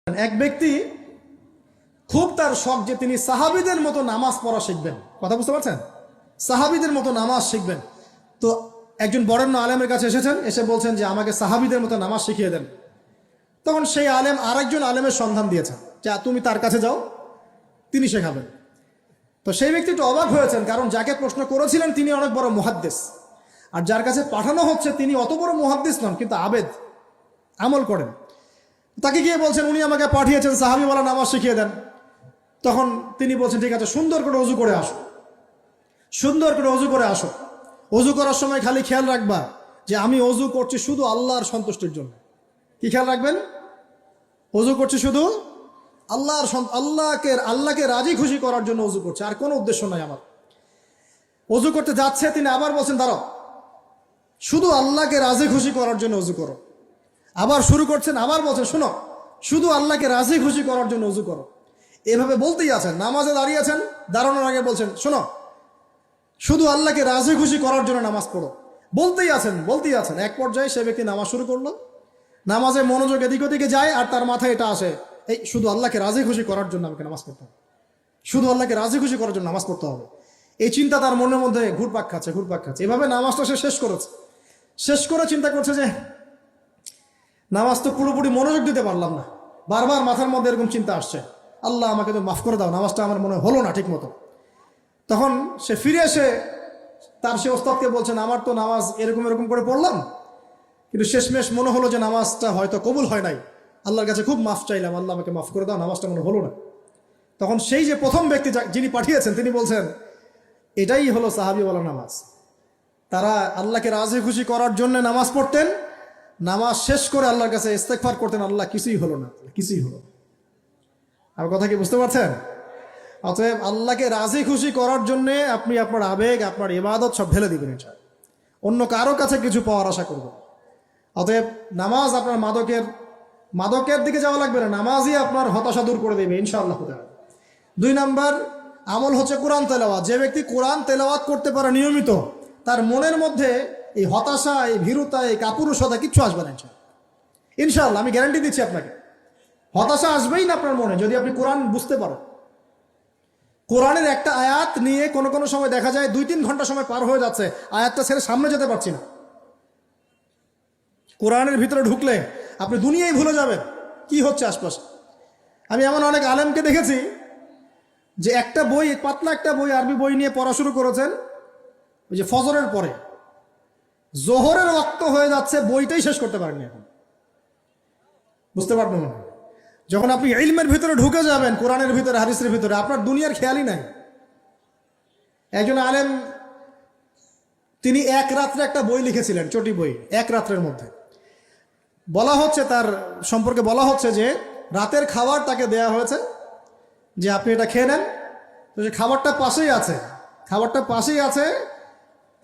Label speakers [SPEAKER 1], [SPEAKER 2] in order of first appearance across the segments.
[SPEAKER 1] এক ব্যক্তি খুব তার শখ যে তিনি সাহাবীদের মতো নামাজ পড়া শিখবেন। কথা বুঝতে পারছেন? সাহাবীদের মতো নামাজ শিখবেন। তো একজন বরেণ্য আলেমের কাছে এসেছেন, এসে বলছেন যে আমাকে সাহাবীদের মতো নামাজ শিখিয়ে দেন। তখন সেই আলেম আরেকজন আলেমের সন্ধান দিয়েছেন, যে তুমি তার কাছে যাও, তিনি শেখাবেন। তো সেই ব্যক্তি একটু অবাক হয়েছেন, কারণ যাকে প্রশ্ন করেছিলেন তিনি অনেক বড় মুহাদ্দিস, আর যার কাছে পাঠানো হচ্ছে তিনি অত বড় মুহাদ্দিস নন, কিন্তু আবেদ, আমল করেন। তাকে গিয়ে বলছেন উনি আমাকে পাঠিয়েছেন সাহাবীওয়ালা নামাজ শিখিয়ে দেন। তখন তিনি বলছেন ঠিক আছে, সুন্দর করে অজু করে আসো, সুন্দর করে অজু করে আসো। অজু করার সময় খালি খেয়াল রাখবা যে আমি অজু করছি শুধু আল্লাহর সন্তুষ্টির জন্য। কি খেয়াল রাখবেন? অজু করছি শুধু আল্লাহকে রাজি খুশি করার জন্য অজু করছে, আর কোনো উদ্দেশ্য নাই আমার। অজু করতে যাচ্ছে, তিনি আবার বলছেন দাঁড়াও, শুধু আল্লাহকে রাজি খুশি করার জন্য অজু করো। আবার শুরু করছেন, আবার বলছেন শোনো, শুধু আল্লাহকে রাজি খুশি করার জন্য অজু করো। এভাবে বলতেই আছেন, নামাজে দাঁড়িয়েছেন, দাঁড়ানোর আগে বলছেন শোনো, শুধু আল্লাহকে রাজি খুশি করার জন্য নামাজ পড়ো। বলতেই আছেন। এক পর্যায়ে সে ব্যক্তি নামাজ শুরু করলো, নামাজে মনোযোগ এদিক ওদিকে যায়, আর তার মাথায় এটা আসে, এই শুধু আল্লাহকে রাজি খুশি করার জন্য আমাকে নামাজ পড়তে হবে, শুধু আল্লাহকে রাজি খুশি করার জন্য নামাজ পড়তে হবে। এই চিন্তা তার মনের মধ্যে ঘুরপাক খাচ্ছে। এভাবে নামাজটা সে শেষ করে চিন্তা করছে যে নামাজ তো পুরোপুরি মনোযোগ দিতে পারলাম না, বারবার মাথার মধ্যে এরকম চিন্তা আসছে, আল্লাহ আমাকে তো মাফ করে দাও, নামাজটা আমার মনে হলো না ঠিক মতো। তখন সে ফিরে এসে তার সে ওস্তাদকে বলছেন আমার তো নামাজ এরকম করে পড়লাম, কিন্তু শেষমেশ মনে হলো যে নামাজটা হয়তো কবুল হয় নাই, আল্লাহর কাছে খুব মাফ চাইলাম, আল্লাহ আমাকে মাফ করে দাও, নামাজটা মনে হলো না। তখন সেই যে প্রথম ব্যক্তি যিনি পাঠিয়েছেন তিনি বলছেন এটাই হলো সাহাবীওয়ালা নামাজ। তারা আল্লাহকে রাজি খুশি করার জন্য নামাজ পড়তেন, নামাজ শেষ করে আল্লাহর কাছে ইস্তেগফার করতেন, আল্লাহ কিছুই হলো না, কিছুই হলো না। আমার কথা কি বুঝতে পারছেন? অতএব আল্লাহকে রাজি খুশি করার জন্য আপনি আপনার আবেগ, আপনার ইবাদত সব ঢেলে দিবেন, এটা অন্য কারো কাছে কিছু পাওয়ার আশা করবেন। অতএব নামাজ আপনার মাদকের দিকে যাওয়া লাগবে না, নামাজই আপনার হতাশা দূর করে দেবে ইনশাআল্লাহ। 2 নাম্বার আমল হচ্ছে কোরআন তেলাওয়াত। যে ব্যক্তি কোরআন তেলাওয়াত করতে পারে নিয়মিত, তার মনের মধ্যে এই হতাশা, এই ভীরুতা, এই কাপুরুষতা কিচ্ছু আসবে না ইনশাআল্লাহ। আমি গ্যারান্টি দিচ্ছি আপনাকে, হতাশা আসবেই না আপনার মনে, যদি আপনি কোরআন বুঝতে পারেন। কোরআনের একটা আয়াত নিয়ে কোনো সময় দেখা যায় 2-3 ঘন্টা সময় পার হয়ে যাচ্ছে, আয়াতটা ছেড়ে সামনে যেতে পারছি না। কোরআনের ভিতরে ঢুকলে আপনি দুনিয়ায় ভুলে যাবেন কি হচ্ছে আশপাশে। আমি এমন অনেক আলেমকে দেখেছি যে একটা বই, পাতলা একটা বই, আরবি বই নিয়ে পড়া শুরু করেছেন, ওই যে ফজরের পরে জোহরের ওয়াক্ত হয়ে যাচ্ছে, বইটাই শেষ করতে পারেননি এখন। বুঝতে পারবেন না, যখন আপনি ইলমের ভিতরে ঢুকে যাবেন, কোরআনের ভিতরে, হাদিসের ভিতরে, আপনার দুনিয়ার খেয়ালই নাই। একজন আলেম তিনি এক রাত্রে একটা বই লিখেছিলেন, চটি বই, এক রাত্রের মধ্যে। বলা হচ্ছে, তার সম্পর্কে বলা হচ্ছে যে রাতের খাবার তাকে দেয়া হয়েছে, যে আপনি এটা খেয়ে নেন। তো সে খাবারটা পাশেই আছে,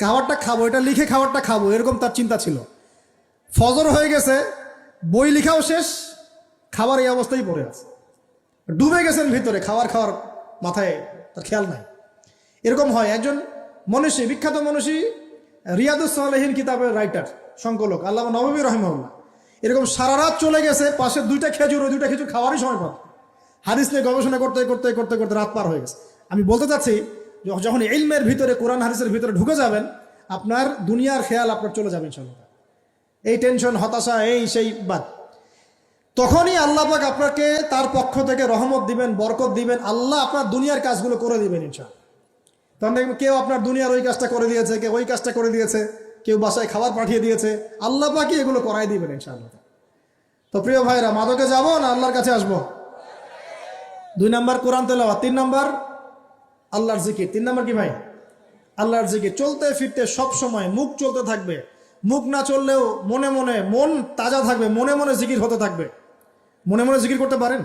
[SPEAKER 1] খাবারটা খাবো, এটা লিখে খাবারটা খাবো, এরকম তার চিন্তা ছিল। ফজর হয়ে গেছে, বই লিখাও শেষ, খাবার এই অবস্থায় পড়ে আছে, ডুবে গেছেন ভিতরে, খাওয়ার মাথায় তার খেয়াল নাই। এরকম হয়। একজন মনীষী, বিখ্যাত মনীষী, রিয়াদুস সালেহীন কিতাবের রাইটার, সংকলক আল্লামা নববী রাহিমাহুল্লাহ, এরকম সারা রাত চলে গেছে, পাশে 2টা খেজুর, ওই 2টা খেজুর খাওয়ারই সময় পাবে। হাদিস নিয়ে গবেষণা করতে রাত পার হয়ে গেছে। আমি বলতে চাচ্ছি, যখন ইলমের ভিতরে, কোরআন হাদিসের ভিতরে ঢুকে যাবেন, আপনার দুনিয়ার খেয়াল আপনার চলে যাবে ইনশাআল্লাহ। এই টেনশন, হতাশা, এই সেই বাদ, তখনই আল্লাহ পাক আপনাকে তার পক্ষ থেকে রহমত দিবেন, বরকত দিবেন, আল্লাহ আপনার দুনিয়ার কাজগুলো করে দিবেন ইনশাআল্লাহ। তখন কেউ আপনার দুনিয়ার ওই কাজটা করে দিয়েছে, কেউ ওই কাজটা করে দিয়েছে, কেউ বাসায় খাবার পাঠিয়ে দিয়েছে, আল্লাহ পাকই এগুলো করাই দিবেন ইনশাআল্লাহ। তো প্রিয় ভাইরা, মাদকে যাব না আল্লাহর কাছে আসবো? 2 নাম্বার কোরআন তেলাওয়াত, 3 নাম্বার আল্লাহর জিকির। 3 নাম্বার কি ভাই? আল্লাহর জিকির। চলতে ফিরতে সব সময় মুখ চলতে থাকবে, মুখ না চললেও মন তাজা থাকবে, মনে মনে জিকির হতে থাকবে। মনে মনে জিকির করতে পারেন?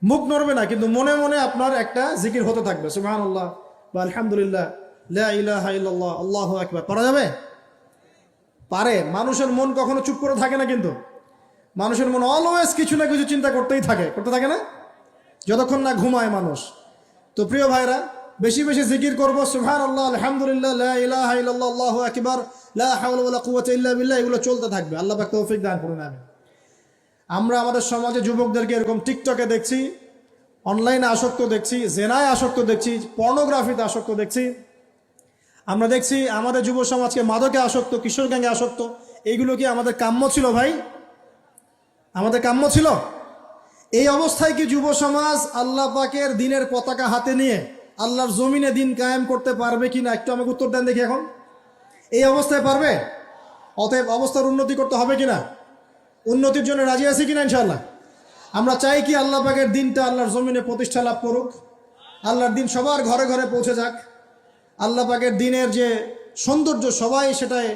[SPEAKER 1] মুখ নড়বে না, কিন্তু মনে মনে আপনার একটা জিকির হতে থাকবে, সুবহানাল্লাহ বা আলহামদুলিল্লাহ, লা ইলাহা ইল্লাল্লাহ, আল্লাহু আকবার। পারা যাবে? পারে। মানুষের মন কখনো চুপ করে থাকে না, কিন্তু মানুষের মন অলওয়েজ কিছু না কিছু চিন্তা করতে থাকে না, যতক্ষণ না ঘুমায় মানুষ। তো প্রিয় ভাইরা, বেশি বেশি জিকির করবো, সুবহানাল্লাহ, আলহামদুলিল্লাহ, লা ইলাহা ইল্লাল্লাহ, আল্লাহু আকবার, লা হাওলা ওয়ালা কুওয়াতা ইল্লা বিল্লাহ, এগুলো চলতে থাকবে। আল্লাহ পাক তৌফিক দান করুন, আমিন। আমরা আমাদের সমাজে যুবকদেরকে এরকম টিকটকে দেখছি, অনলাইনে আসক্ত দেখছি, জেনায় আসক্ত দেখছি, পর্নোগ্রাফিতে আসক্ত দেখছি। আমরা দেখছি আমাদের যুব সমাজকে মাদকে আসক্ত, কিশোর গ্যাংয়ে আসক্ত। এইগুলো কি আমাদের কাম্য ছিল ভাই? আমাদের কাম্য ছিল? এই অবস্থায় কি যুব সমাজ আল্লাহ পাকের দিনের পতাকা হাতে নিয়ে আল্লাহর জমিনে দিন কায়েম করতে পারবে কিনা একটু আমাকে উত্তর দেন দেখি। এখন এই অবস্থায় পারবে? অতএব অবস্থার উন্নতি করতে হবে কিনা? উন্নতির জন্য রাজি আছি কিনা ইনশাআল্লাহ? আমরা চাই কি আল্লাহ পাকের দিনটা আল্লাহর জমিনে প্রতিষ্ঠা লাভ করুক, আল্লাহর দিন সবার ঘরে ঘরে পৌঁছে যাক, আল্লাহ পাকের দিনের যে সৌন্দর্য সবাই সেটাই,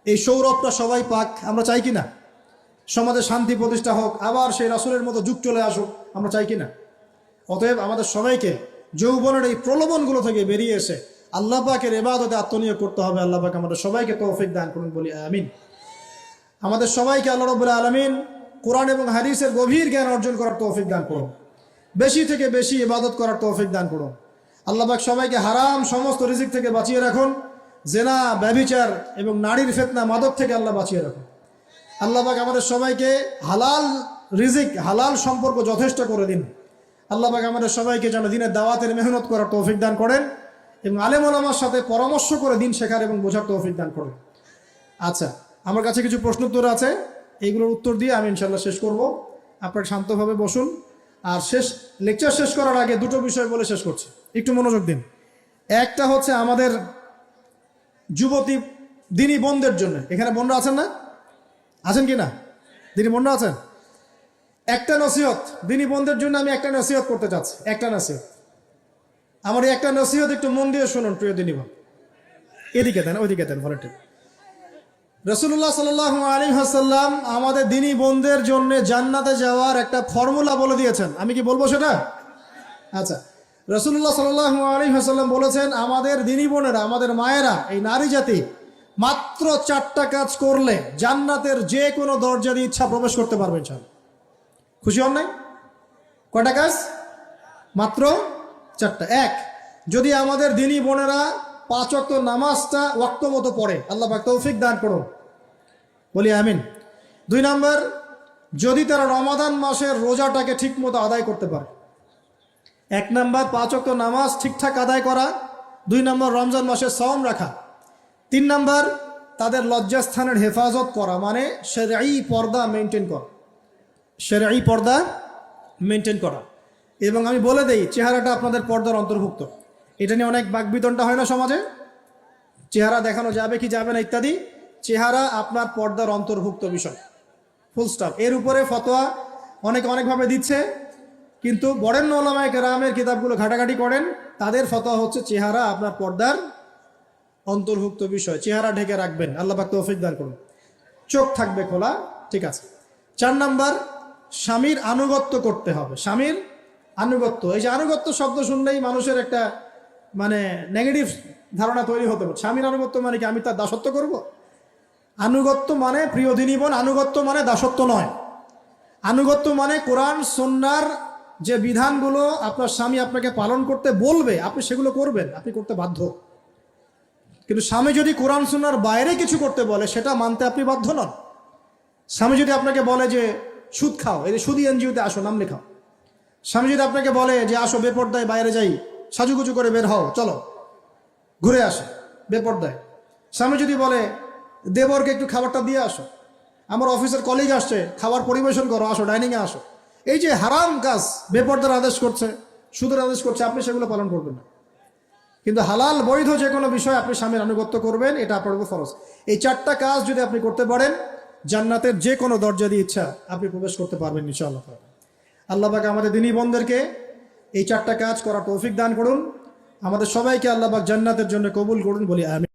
[SPEAKER 1] এই সৌরভটা সবাই পাক। আমরা চাই কিনা? সমাজে শান্তি প্রতিষ্ঠা হোক, আবার সেই রাসূলের মতো যুগ চলে আসুক, আমরা চাই কিনা? অতএব আমাদের সবাইকে যৌবনের এই প্রলোভনগুলো থেকে বেরিয়ে এসে আল্লাহ পাকের ইবাদতে আত্মনিয়োগ করতে হবে। আল্লাহ পাক আমাদের সবাইকে তৌফিক দান করুন, বলি আমিন। আমাদের সবাইকে আল্লাহ রাব্বুল আলামিন কোরআন এবং হাদিসের গভীর জ্ঞান অর্জন করার তৌফিক দান করুন, বেশি থেকে বেশি ইবাদত করার তৌফিক দান করুন। আল্লাহ পাক সবাইকে হারাম সমস্ত রিজিক থেকে বাঁচিয়ে রাখুন, জেনা, ব্যভিচার এবং নারীর ফিতনা, মাদক থেকে আল্লাহ বাঁচিয়ে রাখুন। আল্লাহ পাক আমাদের সবাইকে হালাল রিজিক, হালাল সম্পর্ক যথেষ্ট করে দিন। আল্লাহ পাক আমাদের সবাইকে যেন দিনের দাওয়াতের মেহনত করার তৌফিক দান করেন এবং আলেম ওলামার সাথে পরামর্শ করে দিন শেখার এবং বোঝার তৌফিক দান করেন। আচ্ছা, আমার কাছে কিছু প্রশ্ন উত্তর আছে, এইগুলোর উত্তর দিয়ে আমি ইনশাল্লাহ শেষ করব। আপনারা শান্তভাবে বসুন। আর লেকচার শেষ করার আগে দুটো বিষয় বলে শেষ করছি, একটু মনোযোগ দিন। একটা হচ্ছে আমাদের যুবতী দিনী বোনদের জন্য, এখানে বোনরা আছেন না? আছেন কি না? দিনী বোনরা আছেন? একটা নসিহত দিনী বোনদের জন্য আমি একটা নসিহত করতে চাচ্ছি, একটা নসিহত। আমার এই একটা নসিহত একটু মন দিয়ে শুনুন প্রিয় দিনী বোন। এদিকে দেন, ওইদিকে দেন, ভলেন্টিয়ার। রাসূলুল্লাহ সাল্লাল্লাহু আলাইহি ওয়াসাল্লাম আমাদের দিনী বোনদের জন্য জান্নাতে যাওয়ার একটা ফর্মুলা বলে দিয়েছেন। আমি কি বলবো সেটা? আচ্ছা, রাসূলুল্লাহ সাল্লাল্লাহু আলাইহি ওয়াসাল্লাম বলেছেন আমাদের দিনী বোনেরা, আমাদের মায়েরা, এই নারী জাতি মাত্র 4টা কাজ করলে জান্নাতের যে কোনো দরজা দিয়ে ইচ্ছা প্রবেশ করতে পারবেন। খুশি হন নাই? কয়টা কাজ? মাত্র 4টা। এক, যদি আমাদের দিনী বোনেরা 5 ওয়াক্ত নামাজটা ওয়াক্ত মতো পড়ে, আল্লাহ পাক তৌফিক দান করুন, বলি আমিন। 2 নম্বর, যদি তারা রমাদান মাসের রোজাটাকে ঠিক মতো আদায় করতে পারে। 1 নম্বর 5 ওয়াক্ত নামাজ ঠিকঠাক আদায় করা, 2 নম্বর রমজান মাসে সওম রাখা, 3 নম্বর তাদের লজ্জাস্থানের হেফাজত করা, মানে শরঈ পর্দা মেনটেন করা, শরঈ পর্দা মেনটেন করা। এবং আমি বলে দেই, চেহারাটা আপনাদের পর্দার অন্তর্ভুক্ত। এটা নিয়ে অনেক বাকবিতণ্ডা হয় না সমাজে, চেহারা দেখানো যাবে কি যাবে না ইত্যাদি। চেহারা আপনার পর্দার অন্তর্ভুক্ত বিষয়, ফুল স্টপ। এর উপরে ফতোয়া অনেকভাবে দিচ্ছে, কিন্তু বরেণ্য উলামায়ে কেরামের কিতাবগুলো ঘাটাঘাটি করেন, তাদের ফতোয়া হচ্ছে চেহারা আপনার পর্দার অন্তর্ভুক্ত বিষয়, চেহারা ঢেকে রাখবেন। আল্লাহ পাক তৌফিক দান করুন। চোখ থাকবে খোলা, ঠিক আছে। 4 নম্বর, স্বামীর আনুগত্য করতে হবে। স্বামীর আনুগত্য, এই যে আনুগত্য শব্দ শুনলেই মানুষের একটা মানে নেগেটিভ ধারণা তৈরি হতে পারে। স্বামীর আনুগত্য মানে কি আমি তার দাসত্ব করব? আনুগত্য মানে, প্রিয় দিনী বোন, আনুগত্য মানে দাসত্ব নয়। আনুগত্য মানে কোরআন সুন্নাহর যে বিধানগুলো আপনার স্বামী আপনাকে পালন করতে বলবে, আপনি সেগুলো করবেন, আপনি করতে বাধ্য। কিন্তু স্বামী যদি কোরআন সুন্নাহর বাইরে কিছু করতে বলে, সেটা মানতে আপনি বাধ্য নন। স্বামী যদি আপনাকে বলে যে সুদ খাও, এই সুদী এনজিওতে আসো, নাম লেখাও। স্বামী যদি আপনাকে বলে যে আসো বেপর্দায় বাইরে যাই, সাজুগুজু করে বের হও, চলো ঘুরে আসো বেপর্দায়। স্বামী যদি বলে দেবরকে একটু খাবারটা দিয়ে আসো, আমার অফিসের কলিগ আসছে, খাবার পরিবেশন করো, আসো ডাইনিংয়ে আসো। এই যে হারাম কাজ, বেপর্দার আদেশ করছে, সুদের আদেশ করছে, আপনি সেগুলো পালন করবেন না। কিন্তু হালাল বৈধ যে কোনো বিষয় আপনি স্বামীর আনুগত্য করবেন, এটা আপনার উপর ফরজ। এই 4টা কাজ যদি আপনি করতে পারেন, জান্নাতের যে কোনো দরজা দিয়ে ইচ্ছা আপনি প্রবেশ করতে পারবেন ইনশাআল্লাহ। আল্লাহ পাক আমাদের দিনী বোনদেরকে এই 4টা কাজ করার তৌফিক দান করুন। আমাদের সবাইকে আল্লাহ পাক জান্নাতের জন্য কবুল করুন, বলি আমিন।